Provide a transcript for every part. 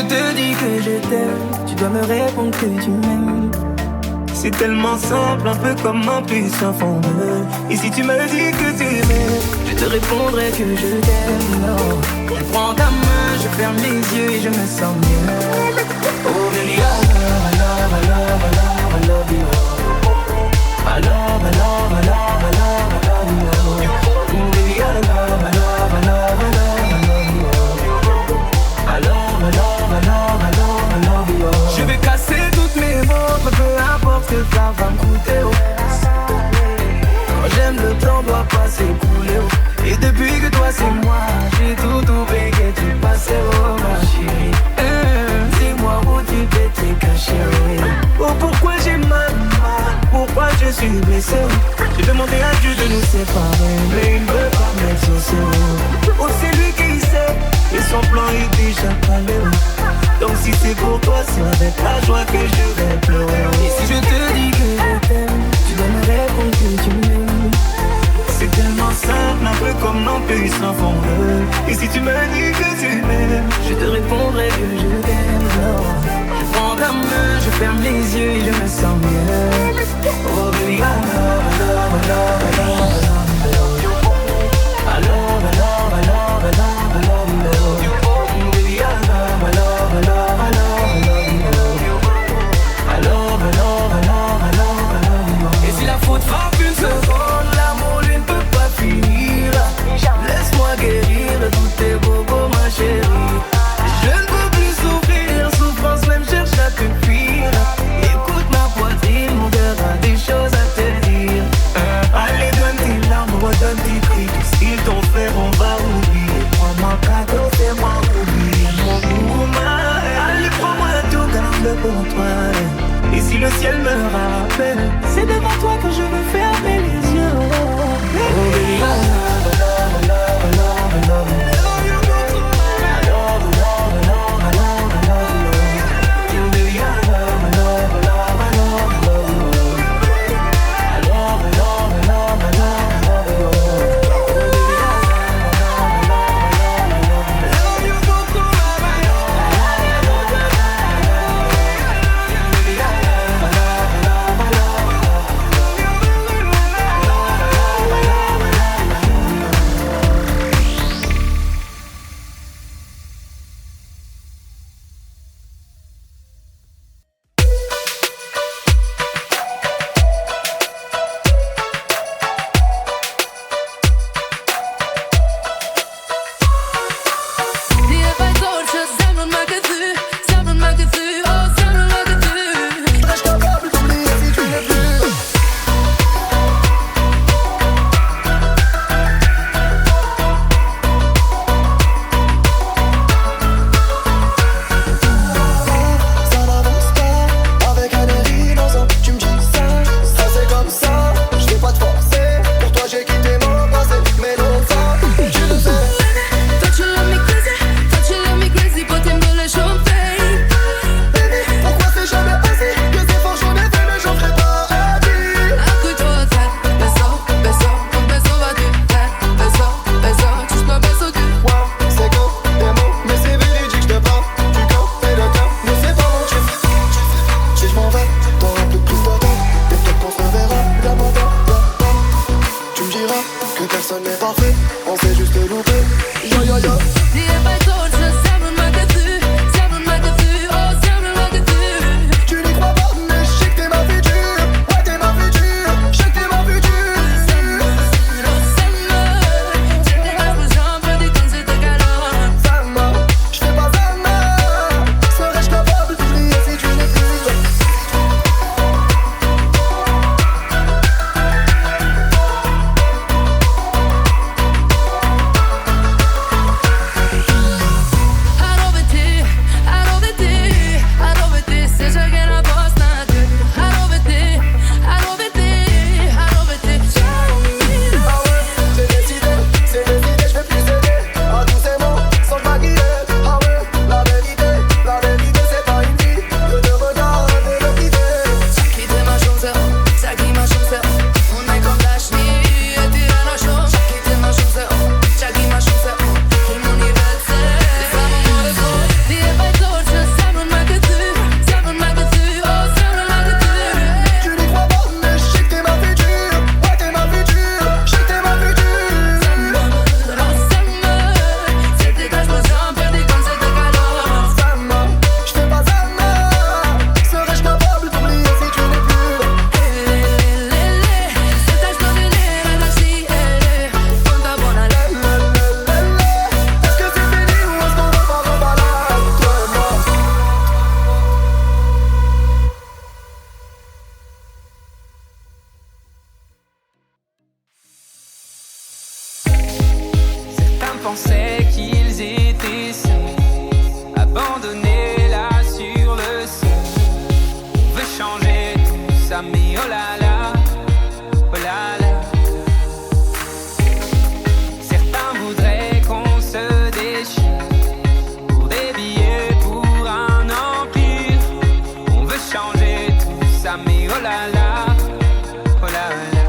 te dis que je t'aime, tu dois me répondre que tu m'aimes. C'est tellement simple, un peu comme un puissant fondeur. Et si tu me dis que tu m'aimes, je te répondrai que je t'aime. Non, je prends ta main, je ferme les yeux et je me sens mieux. Oh baby, I love, I love, I love, I love, I love you. I love, I love, I love, I love, I love you. Oh baby, I love, I love, I love, I love, I love you. I love, I love, I love, I love, I love you. Je vais casser toutes mes montres, peu importe ce que ça va me coûter. Quand j'aime, le temps doit pas s'écouler. Et depuis que toi c'est moi, j'ai tout oublié que tu passais, oh ma chérie. Dis-moi où tu t'étais caché. Oh pourquoi j'ai mal, pourquoi je suis blessé. J'ai demandé à Dieu de nous séparer, mais il ne veut pas m'exaucer. Oh c'est lui qui sait, et son plan est déjà calé. Donc si c'est pour toi, c'est avec la joie que je vais pleurer. Et si je te dis que je t'aime, tu dois me répondre que tu m'aimes. c'est tellement simple, un peu comme l'on peut sans fondeur. Et si tu me dis que tu m'aimes, je te répondrai que je t'aime. Je prends ta main, je ferme les yeux et je me sens mieux. Oh baby, I love, I love, I love, I love, I love you. I love, I love, I love, I love, I love you. Baby, I love, I love, I love, I love, I love you. I love, I love, I love, I love, I love you. Et si la faute frappe une seconde, l'amour lui ne peut pas finir. Laisse-moi guérir de tous tes bobos, ma chérie. Je ne peux plus souffrir, souffrance même cherche à te fuir. Écoute ma poitrine, mon cœur a des choses à te dire. allez donne tes larmes, donne tes cris. Tout ce qu'ils t'ont fait, on va oublier. Prends-moi cadeau, fais-moi oublier mon woman. Allez prends-moi tout, garde-le pour toi. Et si le ciel me rappelle, c'est devant toi que je veux fermer les yeux. Oh baby, I love, I love, I love, I love, I love you. pensaient qu'ils étaient seuls, abandonnés là sur le sol. On veut changer tout ça, mais oh là là, oh là là. Certains voudraient qu'on se déchire pour des billets, pour un empire. On veut changer tout ça, mais oh là là, oh là là.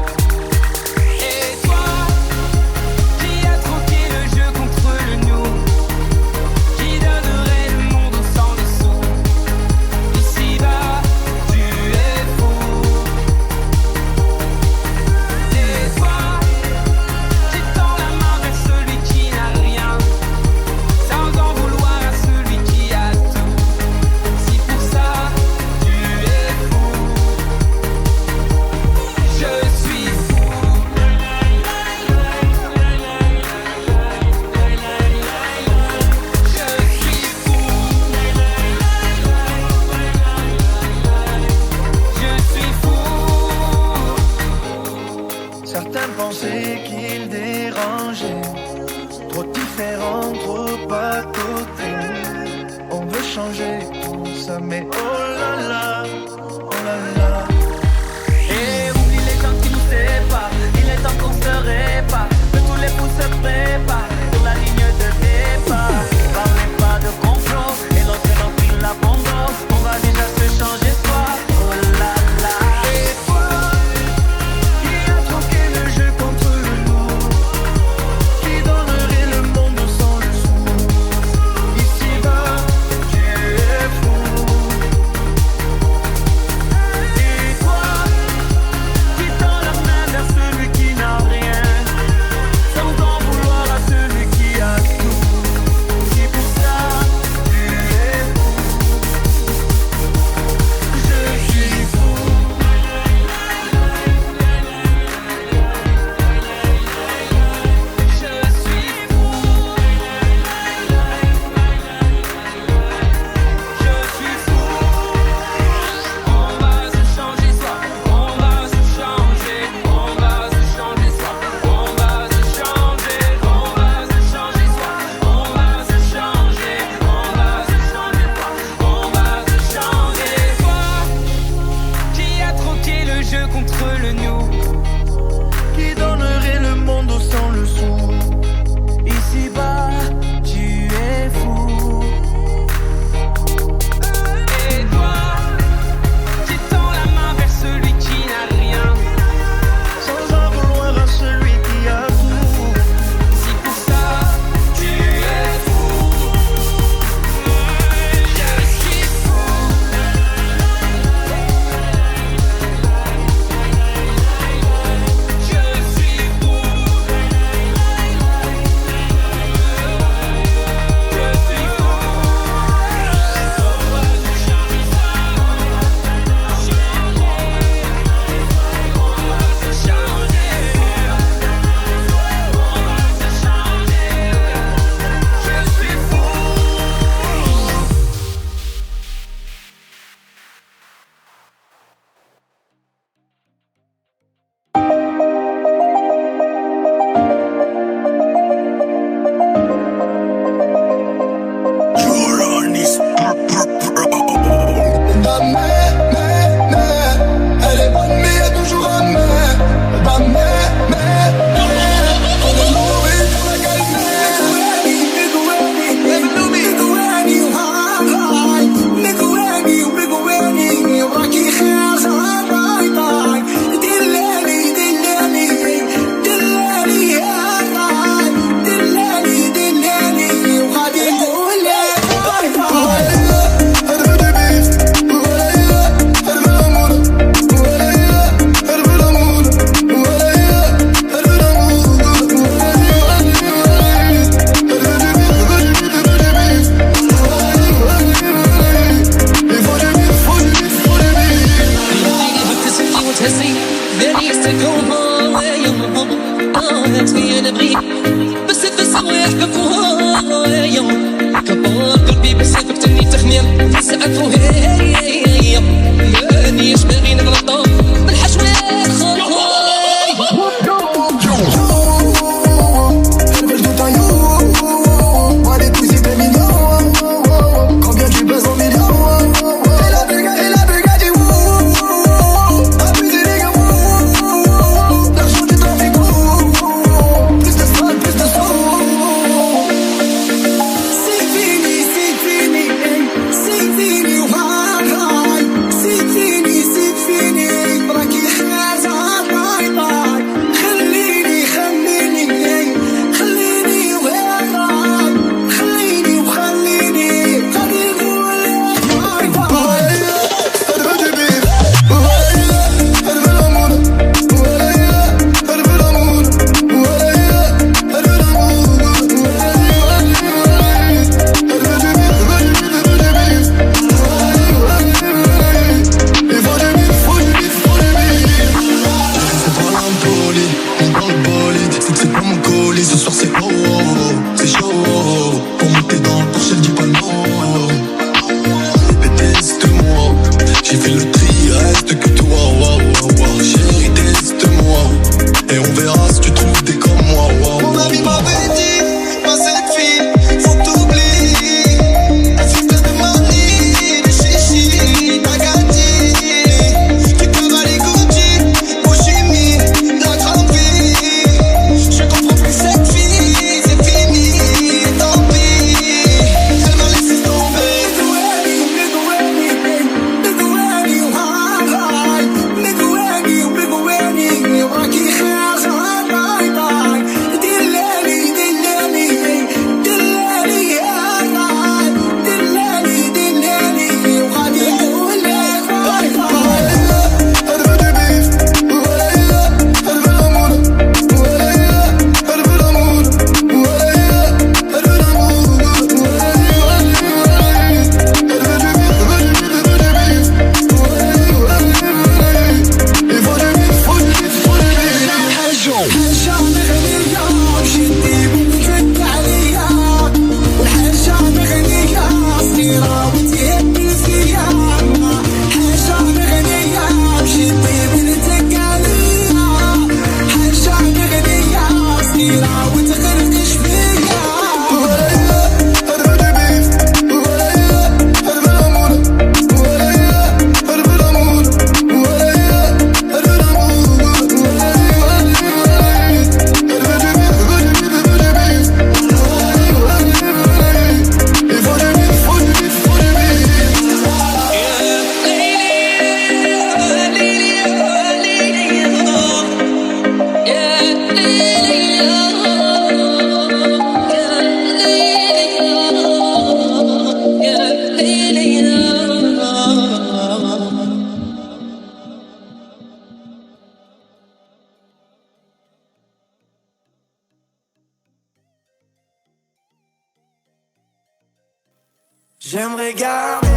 J'aimerais garder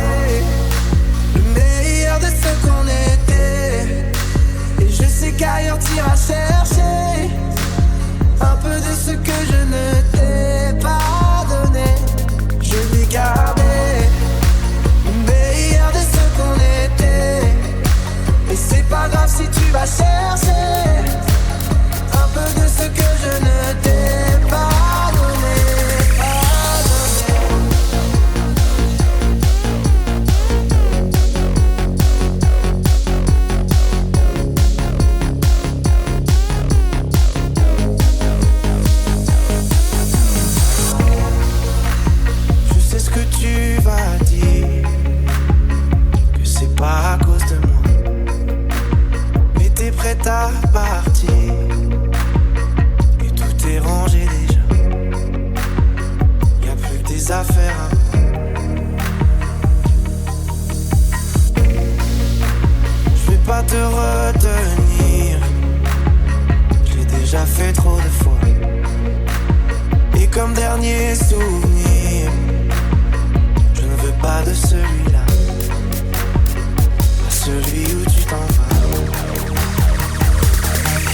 le meilleur de ce qu'on était. Et je sais qu'ailleurs t'iras chercher un peu de ce que je ne t'ai pas donné. Je vais garder le meilleur de ce qu'on était. Et c'est pas grave si tu vas chercher un peu de ce que je ne t'ai pas donné. Tu vas dire que c'est pas à cause de moi, mais t'es prête à partir et tout est rangé déjà. Y'a plus que des affaires à moi. Je vais pas te retenir, je l'ai déjà fait trop de fois. Et comme dernier souvenir, pas de celui-là, pas celui où tu t'en vas.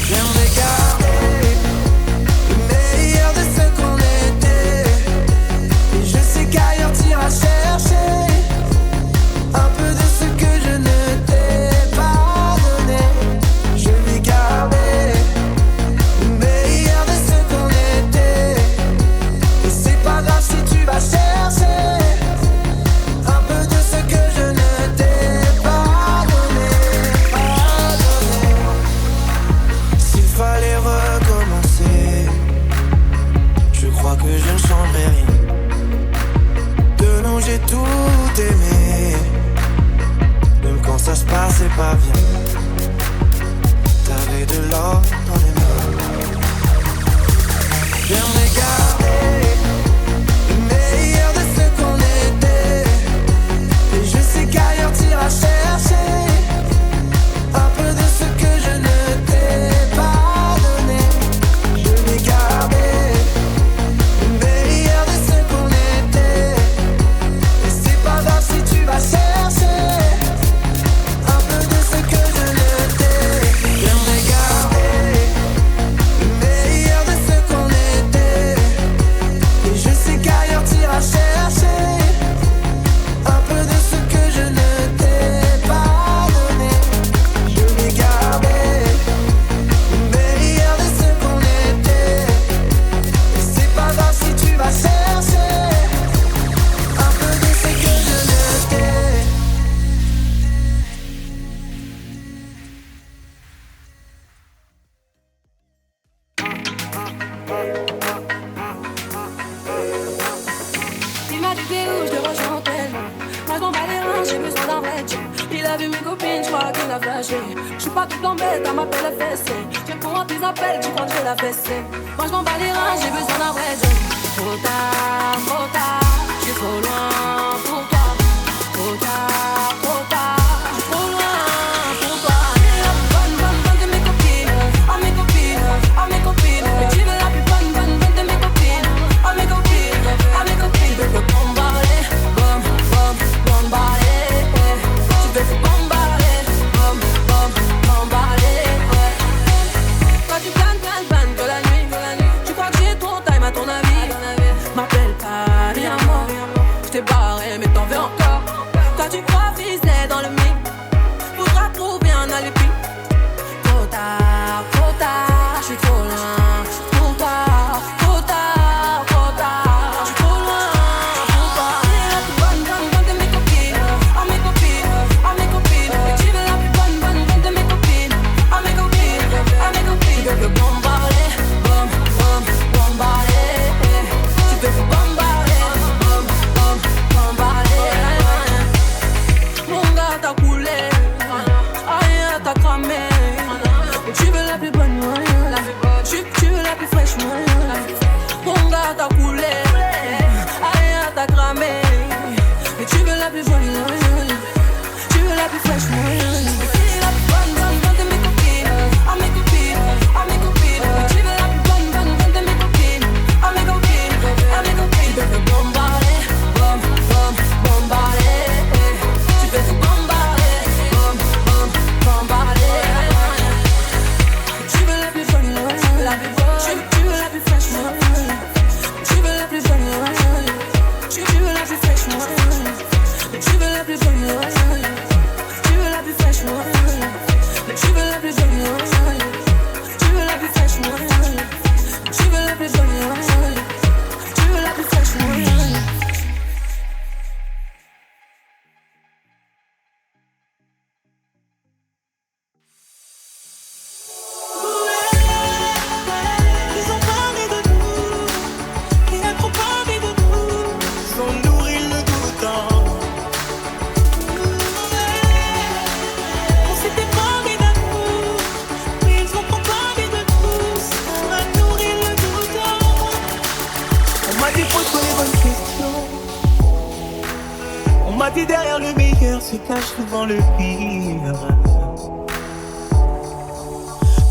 J'aimerais garder le meilleur de ce qu'on était. Et je sais qu'ailleurs t'iras chercher un peu de ce que je ne t'ai pas donné. Je vais garder le meilleur de ce qu'on était. Et c'est pas grave si tu vas chercher que je ne changerai rien. De nous j'ai tout aimé, même quand ça se passait pas bien. T'avais de l'or dans les mains. J'aimerais garder le meilleur de ce qu'on était. Et je sais qu'ailleurs t'iras chercher un peu de ce que je ne t'ai pas donné. Je vais garder si tu vas chercher un peu de ce que je ne t'ai. J'aimerais garder le meilleur de ce qu'on était. Et je sais qu'ailleurs t'iras chercher un peu de ce que je ne t'ai pas donné. Je vais garder le meilleur de ce qu'on était. Et c'est pas grave si tu vas chercher un peu de ce que je ne t'ai. Il m'a dit t'es où, je te rejoins tellement. Moi je m'en bats les reins, j'ai besoin d'un vrai job. Il a vu mes copines, je crois qu'il a flashé. Je suis pas tout en bête, elle m'appelle fessée. Je réponds à tes appels, tu crois que je vais la fesser. Moi je m'en bats les reins, j'ai besoin d'un vrai job. Trop tard, je suis trop loin pour toi. Trop tard, je suis trop loin pour toi. Bonne de mes copines, oh mes copines, oh mes copines. Mais tu veux la plus bonne de mes copines, oh mes copines, oh mes copines. Tu veux que bombarder, bombarder, tu veux que bombarder, bombarder, ouais. Quand tu planes de la nuit, tu crois que j'ai trop time à ton avis. M'appelle pas, viens moi, je t'ai barré mais t'en veux encore. Quand tu crois se cache souvent le pire.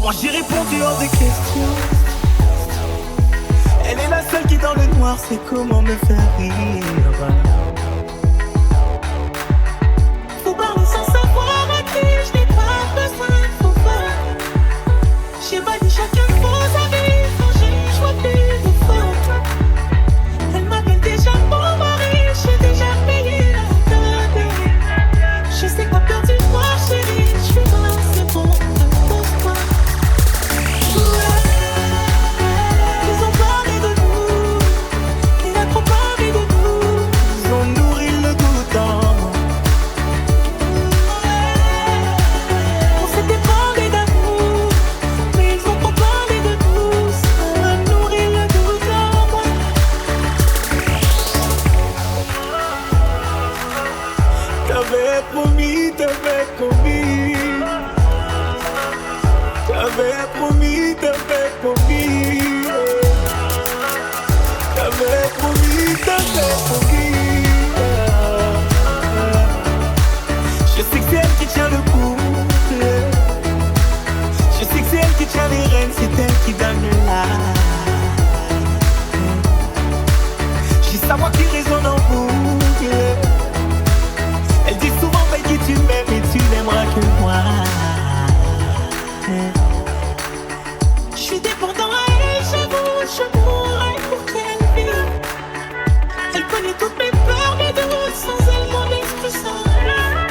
Moi j'ai répondu hors de question. Elle est la seule qui dans le noir sait comment me faire rire. Faut parler sans savoir à qui je n'ai pas besoin de faux pas. J'ai banni chacun de vos avis quand j'ai choisi de faute. Elle m'appelle déjà mon mari, j'ai déjà payé la table. Je sais pas peur du noir chérie, je suis là, c'est bon, repose-toi. Ils ont parlé de nous, il a trop parlé de nous. Ils ont nourri le doute en moi. On s'était parlé d'amour, mais ils ont trop parlé de nous. Ça a nourri le doute en moi. T'avais promis, t'avais promis. T'avais promis, t'avais promis. T'avais promis, t'avais promis. Je sais que c'est elle qui tient le coup. Je sais que c'est elle qui tient les rênes, c'est elle qui donne la. J'ai sa voix qui résonne en boucle. Elle dit souvent, baby, tu m'aimes et tu n'aimeras que moi. Je suis dépendant à elle, j'avoue, je mourrais pour qu'elle vive. Elle connaît toutes mes peurs, mes doutes, sans elle mon esprit s'enlève.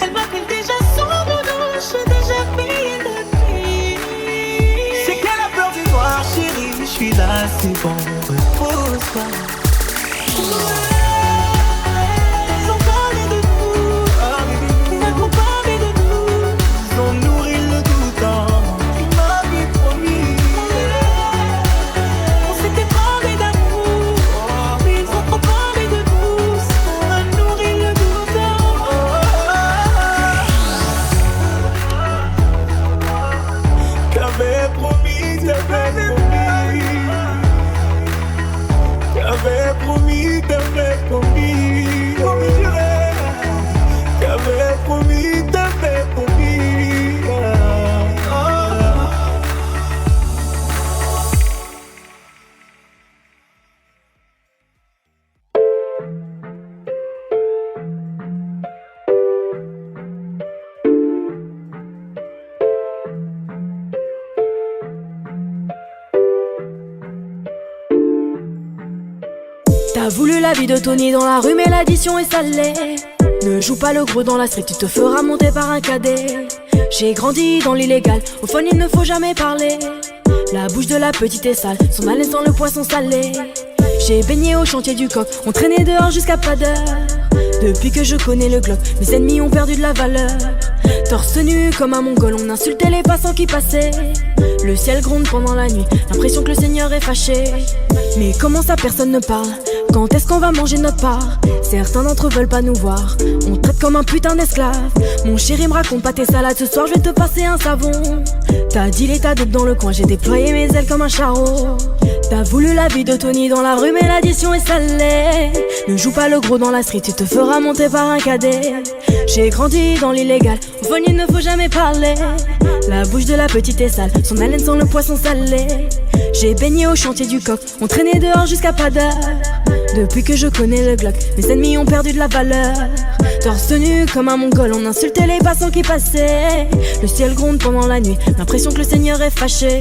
Elle m'appelle déjà son doudou, j'ai déjà payé le prix. C'est qu'elle a peur du noir, chérie. Je suis là, c'est bon, repose-toi. Ils ont parlé de nous, ils ont parlé de nous. Ils ont nourri le doute en moi. Tu m'avais promis. On s'était parlé d'amour, mais ils ont trop parlé de nous. Ça a nourri le doute en moi. T'avais promis, t'avais promis. T'avais promis, t'avais promis. Promis, juré. T'avais promis, t'avais promis. T'as voulu la vie de Tony dans la rue, mais l'addition est salée. Ne joue pas le gros dans la street, tu te feras monter par un cadet. J'ai grandi dans l'illégal, au fond il ne faut jamais parler. La bouche de la petite est sale, son haleine sent le poisson salé. J'ai baigné au chantier du coq, on traînait dehors jusqu'à pas d'heure. Depuis que je connais le Glock, mes ennemis ont perdu de la valeur. Torse nu comme un mongol, on insultait les passants qui passaient. Le ciel gronde pendant la nuit, l'impression que le Seigneur est fâché. Mais comment ça personne ne parle? Quand est-ce qu'on va manger notre part? Certains d'entre eux veulent pas nous voir, on traite comme un putain d'esclave. Mon chéri me raconte pas tes salades, ce soir je vais te passer un savon. T'as dit l'état dope dans le coin, j'ai déployé mes ailes comme un charreau. T'as voulu la vie de Tony dans la rue, mais l'addition est salée. Ne joue pas le gros dans la street, tu te feras monter par un cadet. J'ai grandi dans l'illégal, au fond il ne faut jamais parler. La bouche de la petite est sale, son haleine sent le poisson salé. J'ai baigné au chantier du coq, on traînait dehors jusqu'à pas d'heure. Depuis que je connais le Glock, mes ennemis ont perdu de la valeur. Torse nu comme un mongol, on insultait les passants qui passaient. Le ciel gronde pendant la nuit, l'impression que le Seigneur est fâché.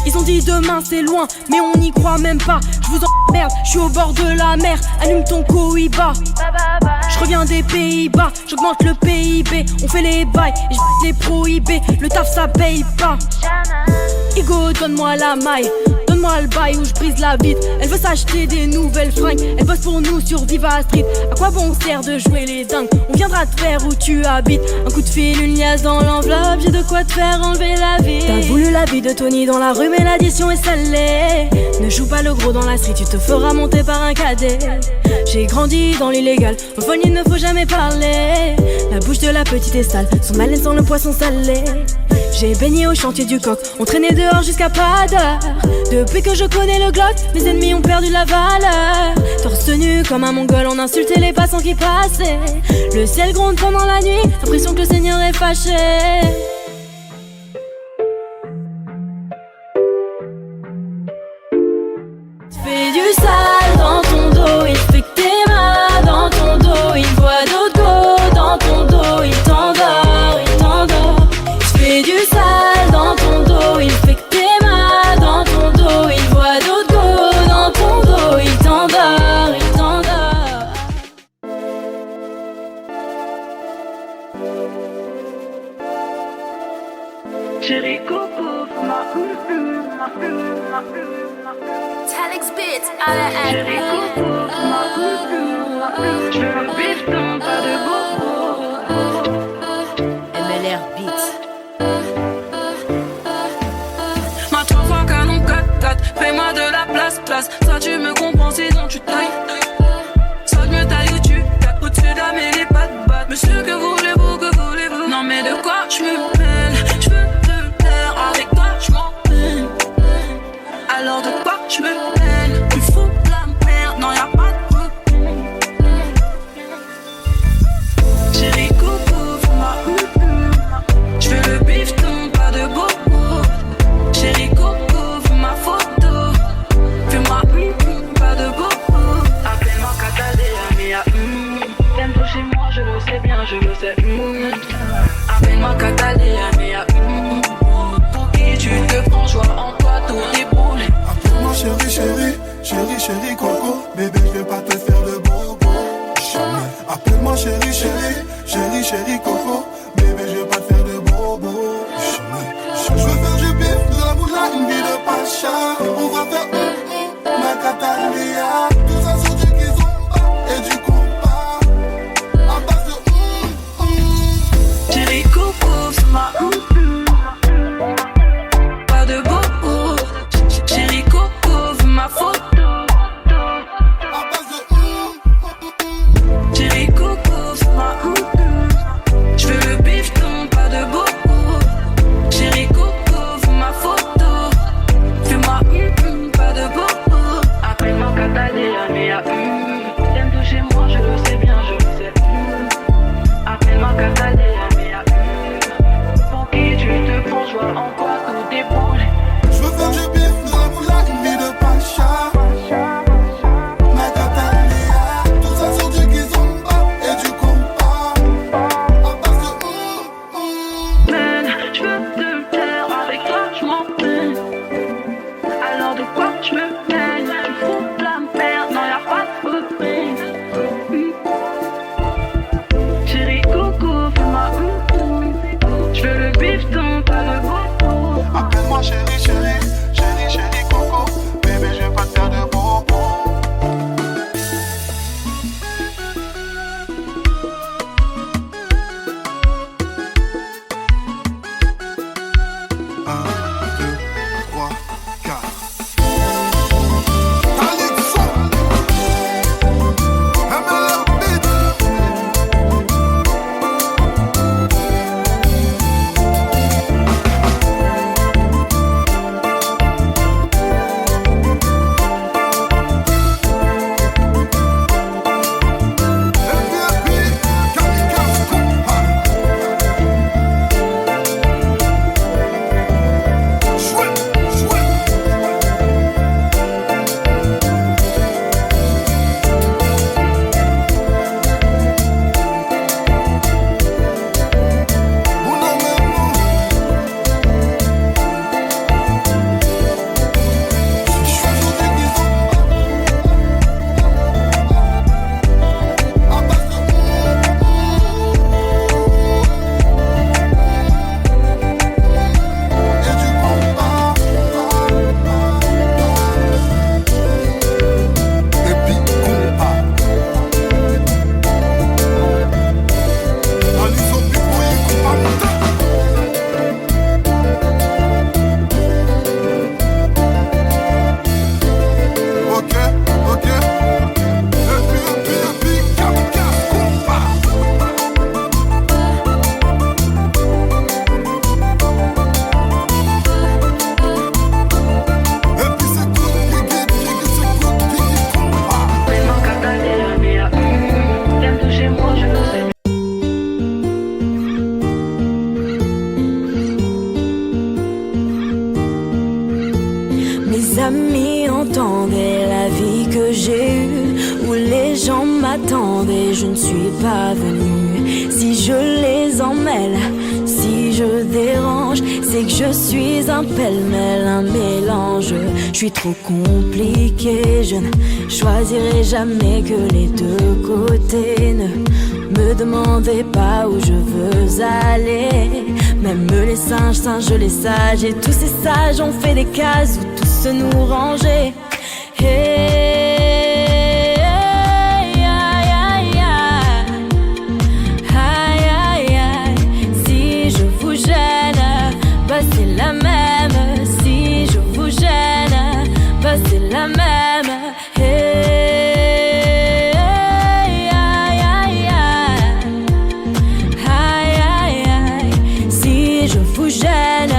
Ils ont dit demain c'est loin, mais on n'y croit même pas. Je vous emmerde, je suis au bord de la mer. Allume ton Cohiba. Je reviens des Pays-Bas, j'augmente le PIB. On fait les bails et je les prohibés. Le taf ça paye pas. Hugo, donne-moi la maille, donne-moi le bail où je brise la vitre. Elle veut s'acheter des nouvelles fringues, elle bosse pour nous sur Viva Street. À quoi bon sert de jouer les dingues? On viendra te faire où tu habites. Un coup de fil, une liasse dans l'enveloppe, j'ai de quoi te faire enlever la vie. T'as voulu la vie de Tony dans la rue, mais l'addition est salée. Ne joue pas le gros dans la street, tu te feras monter par un cadet. J'ai grandi dans l'illégal, au fond il ne faut jamais parler. La bouche de la petite est sale, son haleine sent le poisson salé. J'ai baigné au chantier du coq, on traînait dehors jusqu'à pas d'heure. Depuis que je connais le Glock, mes ennemis ont perdu la valeur. Torse nu comme un mongol, on insultait les passants qui passaient. Le ciel gronde pendant la nuit, l'impression que le Seigneur est fâché. Fais du sale dans ton dos, il fait que t'es mal dans ton dos. Il voit d'autres go dans ton dos, il t'endort, il t'endort. Fais du sale dans ton dos, il fait que t'es mal dans ton dos. Il voit d'autres go dans ton dos, il t'endort, il t'endort. Chérie Coco, Talix Beats à la Chérie Coco, je veux le bifton, pas de bobo. MLR Beats. Ma 3 fois canon 4-4, fais-moi de la place, place. Ça tu me comprends, sinon tu tailles. Ça me taille où tu tapes au-dessus d'âme et les pattes battent. Monsieur, que voulez-vous, que voulez-vous? Non mais de quoi je me mêle? Je veux te plaire, avec toi je m'en peine. Alors de quoi je me mêle? Tu fous la merde, non y'a pas de repos. Chérie Coco, fais-moi je veux le bifton, pas de bobo. Chérie Coco, fais ma photo. Fais-moi pas de bobo. Appelle-moi Catalina, mia t'aimes toucher moi, je le sais bien, je le sais Appelle-moi Catalina, mia pour qui tu te prends, joie en toi, tout déboule. Appelle-moi chérie, chérie, chérie, chérie Coco. Bébé, je vais pas te faire de bobo. Appelle-moi chérie, chérie, chérie, chérie Coco. Bébé, je vais pas te faire de bobo. Je veux faire du bif, de la moula, une vie de pacha. On va faire ma Catalina. Tout ça sur du kizomba et du compas. À base de Chérie Coco, c'est ma pas de bobo. Chérie Coco, fais ma photo. à base de Chérie Coco, c'est ma je veux le bifton, pas de bobo. Chérie Coco, fais ma photo. Fais-moi pas de bobo. Appelle-moi Catalina, amis entendaient la vie que j'ai eue, où les gens m'attendaient, je ne suis pas venue. Si je les emmêle, si je dérange, c'est que je suis un pêle-mêle, un mélange. Je suis trop compliquée, je ne choisirai jamais que les deux côtés. Ne me demandez pas où je veux aller. Même les singes, les sages, et tous ces sages ont fait des cases où tous nous ranger. Hey, aïe, aïe, aïe, aïe, aïe. Si je vous gêne, bah c'est la même. Si je vous gêne, bah c'est la même. Hey, aïe, aïe, aïe, aïe, aïe. Si je vous gêne,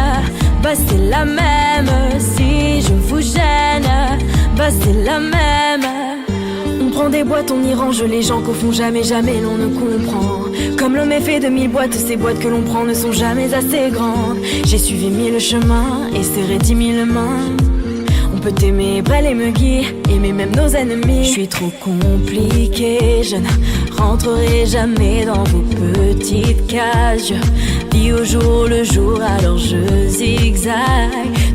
bah c'est la même. Si je vous gêne, bah c'est la même. On prend des boîtes, on y range les gens qu'au fond jamais, jamais l'on ne comprend. Comme l'homme est fait de 1000 boîtes, ces boîtes que l'on prend ne sont jamais assez grandes. J'ai suivi 1000 chemins et serré 10 000 mains. On peut aimer, brêler, me guider, aimer même nos ennemis. Je suis trop compliquée, je ne rentrerai jamais dans vos petites cases. Je vis au jour le jour, alors je zigzague.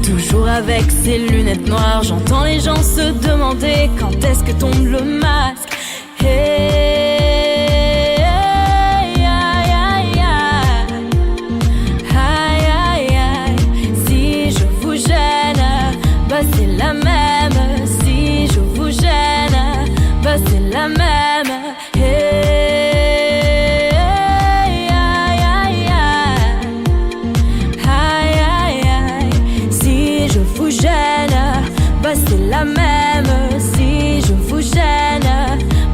Toujours avec ces lunettes noires, j'entends les gens se demander quand est-ce que tombe le masque. Hey, aïe, aïe, aïe, aïe, aïe. Si je vous gêne, bah c'est la même. Si je vous gêne, bah c'est la même. Hey, aïe, aïe, aïe, aïe, aïe. Si je vous gêne, bah c'est la même. Si je vous gêne,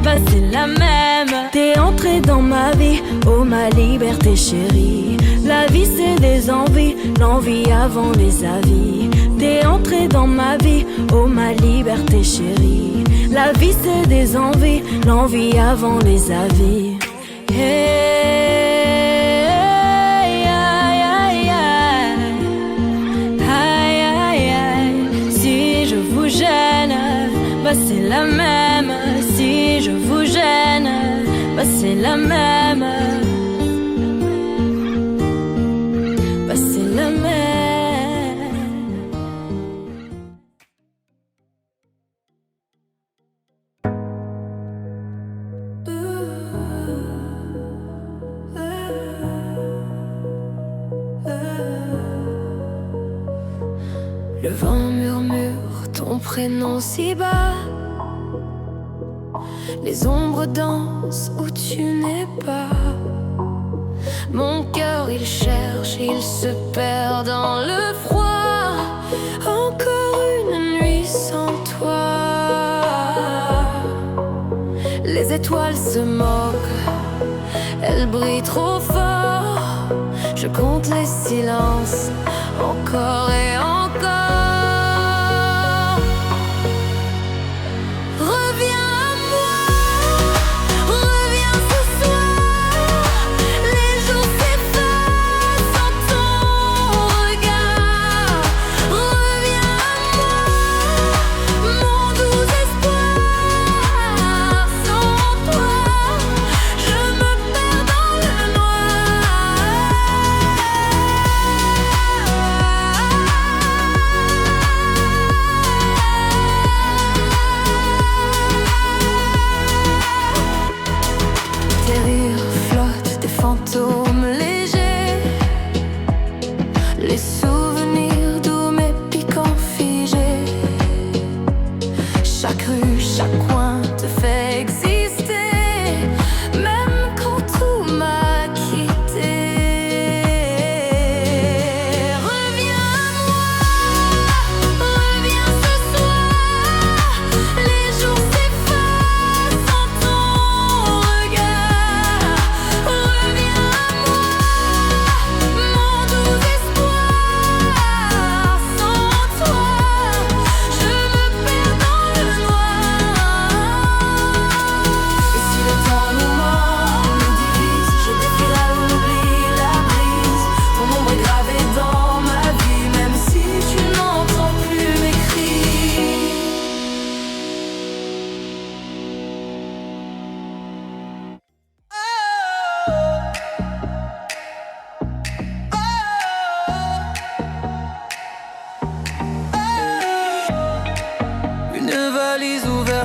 bah c'est la même. T'es entré dans ma vie, oh ma liberté chérie. La vie c'est des envies, l'envie avant les avis. T'es entré dans ma vie, oh ma liberté chérie. La vie c'est des envies, l'envie avant les avis. Hey, aïe, aïe, aïe, aïe, aïe. Si je vous gêne, bah c'est la même. Si je vous gêne, bah c'est la même. Bah c'est la même. Le vent murmure ton prénom si bas. Les ombres dansent où tu n'es pas. Mon cœur il cherche, il se perd dans le froid. Encore une nuit sans toi. Les étoiles se moquent, elles brillent trop fort. Je compte les silences, encore et encore.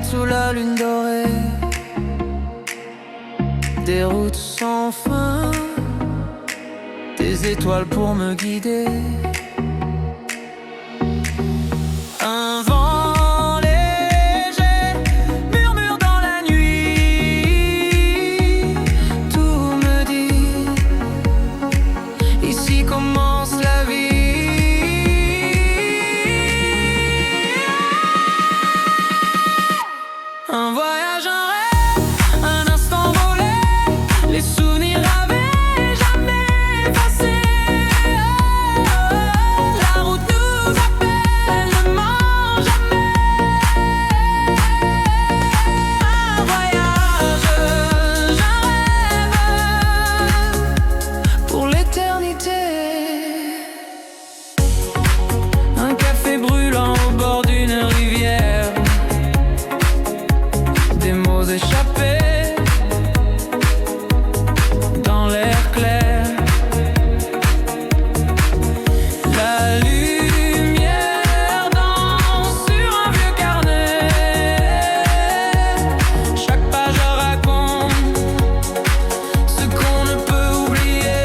regarde sous la lune dorée, des routes sans fin, des étoiles pour me guider. Un vent léger murmure dans la nuit, tout me dit, ici commence la vie. Un voyage, un rêve, un instant volé, les souvenirs avaient jamais passé. La route nous appelle, ne mens jamais. Un voyage, un rêve pour l'éternité. Un café brûlant au bord d'une rivière, des mots échappés dans l'air clair. La lumière danse sur un vieux carnet, chaque page raconte ce qu'on ne peut oublier.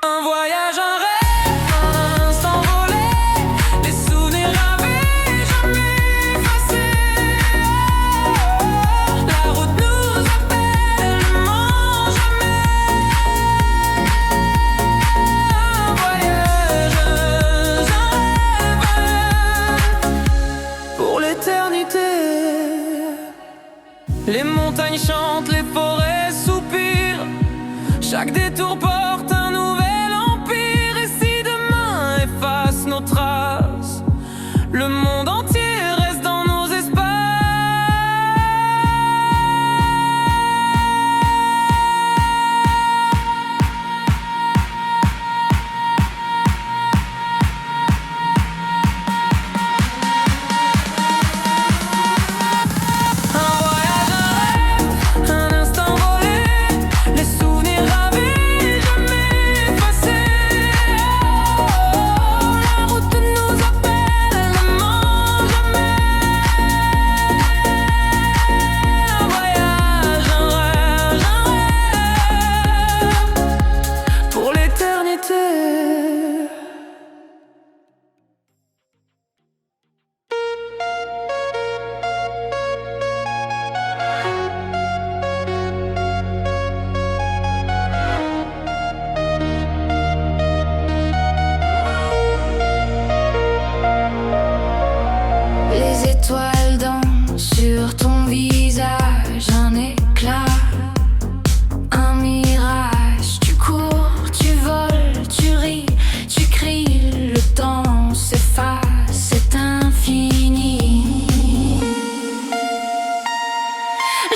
Un voyage, un rêve, un instant volé, les souvenirs avaient jamais effacé. La route nous appelle, ne mens jamais. Un voyage, un rêve pour l'éternité. Les montagnes chantent, les forêts soupirent, chaque détour porte un nouvel empire. Et si demain efface nos traces, le monde entier reste dans nos espaces. Un voyage, un rêve, un instant volé, les souvenirs avaient jamais effacé. La route nous appelle, ne mens jamais. Un voyage, un rêve pour l'éternité. Les étoiles dansent sur ton visage, un éclat, un mirage. Tu cours, tu voles, tu ris, tu cries, le temps s'efface, c'est infini.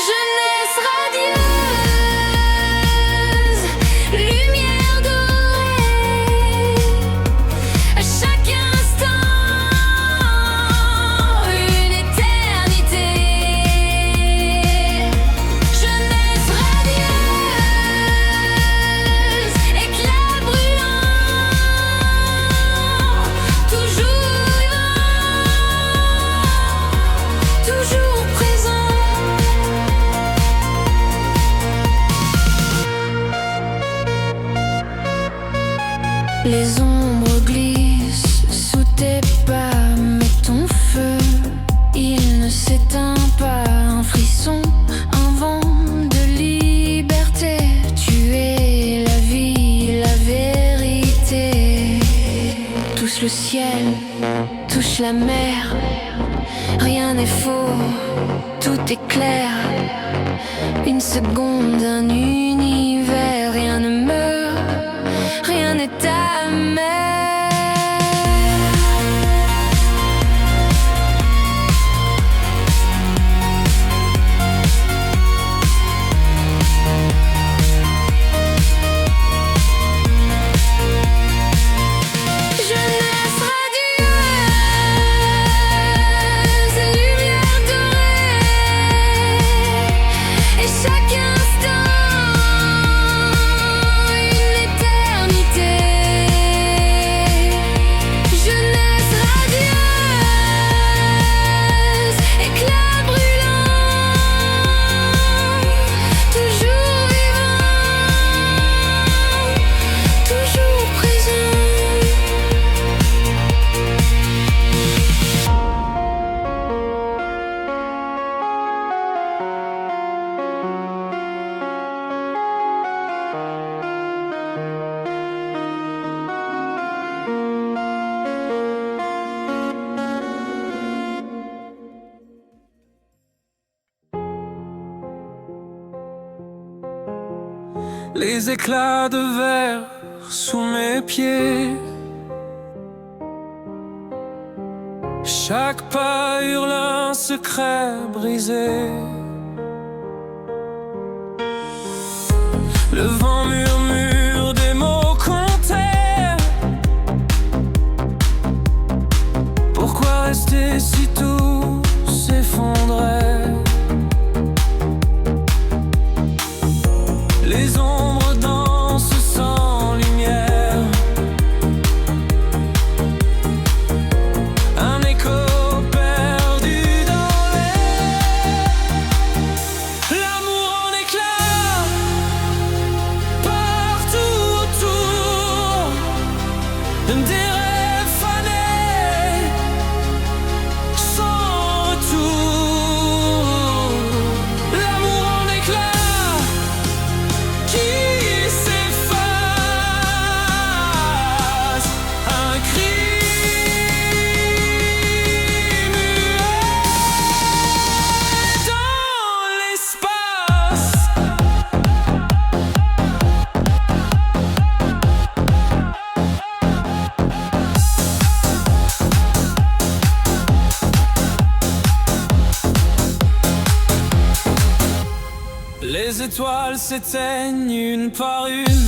Jeunesse radieuse, lumière dorée, à chaque instant une éternité. Jeunesse radieuse, éclat brûlant, toujours vivant, toujours présent. Les ombres glissent sous tes pas, mais ton feu, il ne s'éteint pas. Un frisson, un vent de liberté. Tu es la vie, la vérité. Touche le ciel, touche la mer. Rien n'est faux, tout est clair. Une seconde, un univers. Rien ne meurt, rien n'est amer. Jeunesse radieuse, lumière dorée, et chaque instant les éclats de verre sous mes pieds. Chaque pas hurle un secret brisé. Le vent murmure des mots comptés. Pourquoi rester si tout s'effondrait? Les ombres dansent sans lumière. Un écho perdu dans l'air. L'amour en éclats partout autour. Des rêves fanés sans retour. L'amour en éclats qui s'efface. Un cri muet dans l'espace. Les étoiles s'éteignent une par une.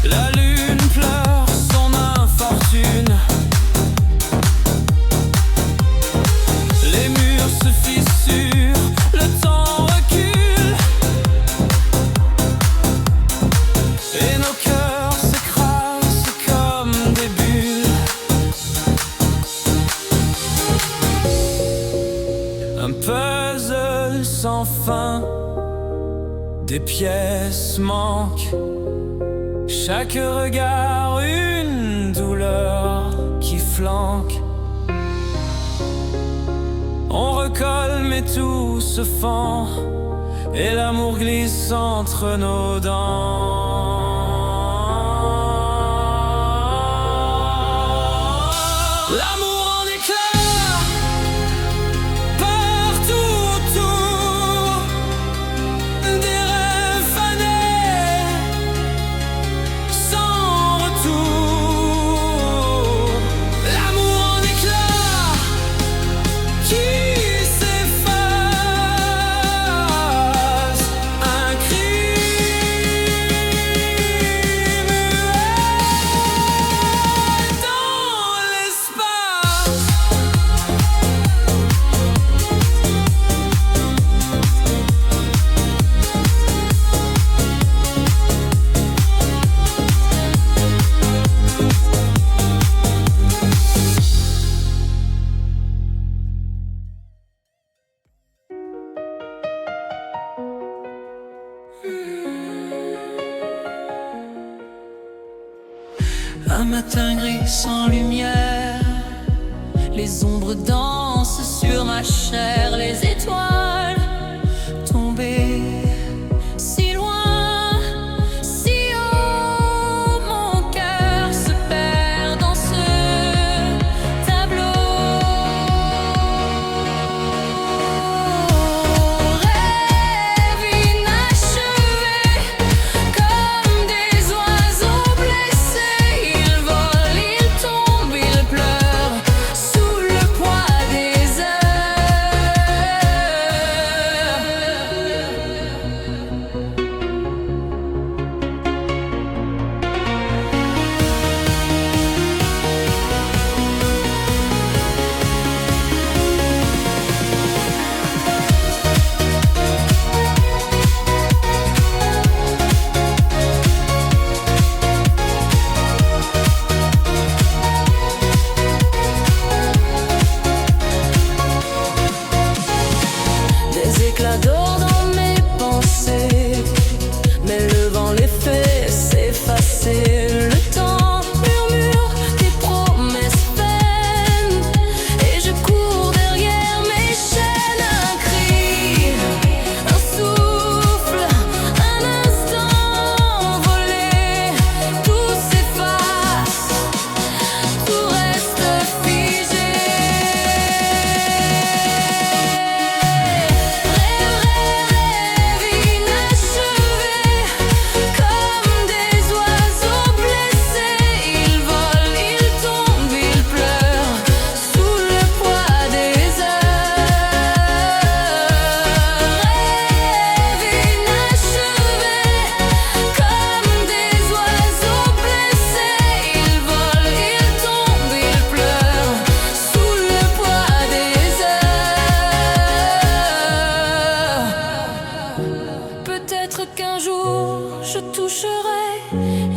La lune pleure son infortune. Les murs se fissurent, le temps recule. Et nos cœurs s'écrasent comme des bulles. Un puzzle sans fin, des pièces manquent. Chaque regard une douleur qui flanque. On recolle mais tout se fend. Et l'amour glisse entre nos dents. L'amour en éclats partout autour. Des rêves fanés sans retour. L'amour en éclats qui s'efface. Un cri muet dans l'espace. Un matin gris sans lumière, les ombres dansent sur ma chair, les étoiles tombées si loin, si haut, mon cœur se perd dans ce tableau. Rêve inachevé, comme des oiseaux blessés. Ils volent, ils tombent, ils pleurent sous le poids des heures. je toucherai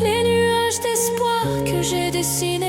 les nuages d'espoir que j'ai dessinés